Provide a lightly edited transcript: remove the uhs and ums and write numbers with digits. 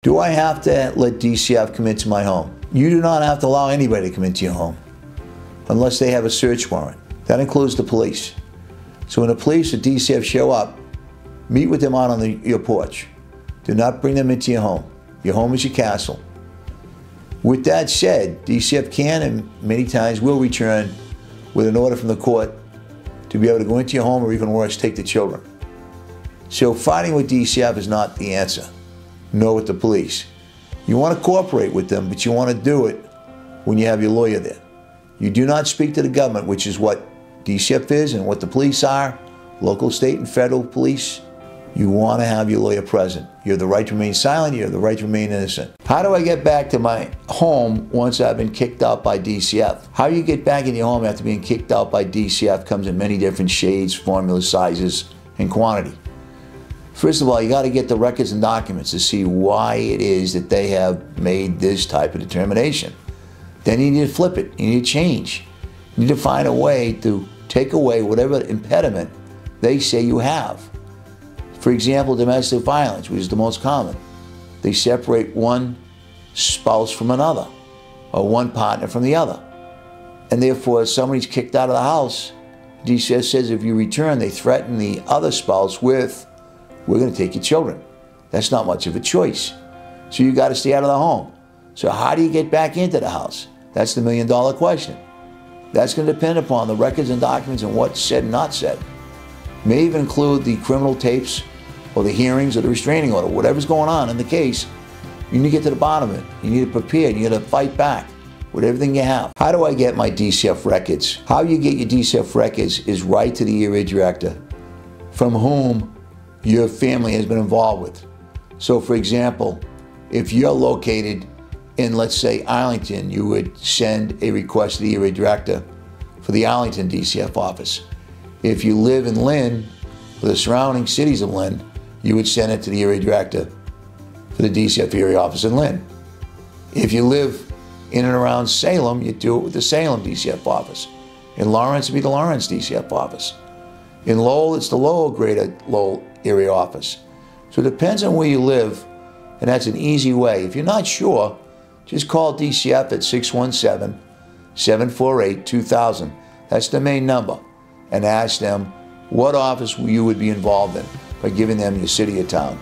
Do I have to let DCF come into my home? You do not have to allow anybody to come into your home unless they have a search warrant. That includes the police. So when the police or DCF show up, meet with them out on your porch. Do not bring them into your home. Your home is your castle. With that said, DCF can and many times will return with an order from the court to be able to go into your home, or even worse, take the children. So fighting with DCF is not the answer, nor with the police. You want to cooperate with them, but you want to do it when you have your lawyer there. You do not speak to the government, which is what DCF is and what the police are, local, state, and federal police. You want to have your lawyer present. You have the right to remain silent. You have the right to remain innocent. How do I get back to my home once I've been kicked out by DCF? How you get back in your home after being kicked out by DCF comes in many different shades, formulas, sizes, and quantity. First of all, you got to get the records and documents to see why it is that they have made this type of determination. Then you need to flip it. You need to change. You need to find a way to take away whatever impediment they say you have. For example, domestic violence, which is the most common. They separate one spouse from another, or one partner from the other. And therefore, if somebody's kicked out of the house, DCF says if you return, they threaten the other spouse with, we're going to take your children. That's not much of a choice. So you got to stay out of the home. So how do you get back into the house? That's the million-dollar question. That's going to depend upon the records and documents and what's said and not said. May even include the criminal tapes or the hearings or the restraining order, whatever's going on in the case. You need to get to the bottom of it. You need to prepare. You need to fight back with everything you have. How do I get my DCF records? How you get your DCF records is right to the area director, from whom your family has been involved with. So for example, if you're located in, let's say, Arlington, you would send a request to the area director for the Arlington DCF office. If you live in Lynn, or the surrounding cities of Lynn, you would send it to the area director for the DCF area office in Lynn. If you live in and around Salem, you do it with the Salem DCF office. In Lawrence, it'd be the Lawrence DCF office. In Lowell, it's the Lowell Greater Lowell area office. So it depends on where you live, and that's an easy way. If you're not sure, just call DCF at 617-748-2000. That's the main number. And ask them what office you would be involved in by giving them your city or town.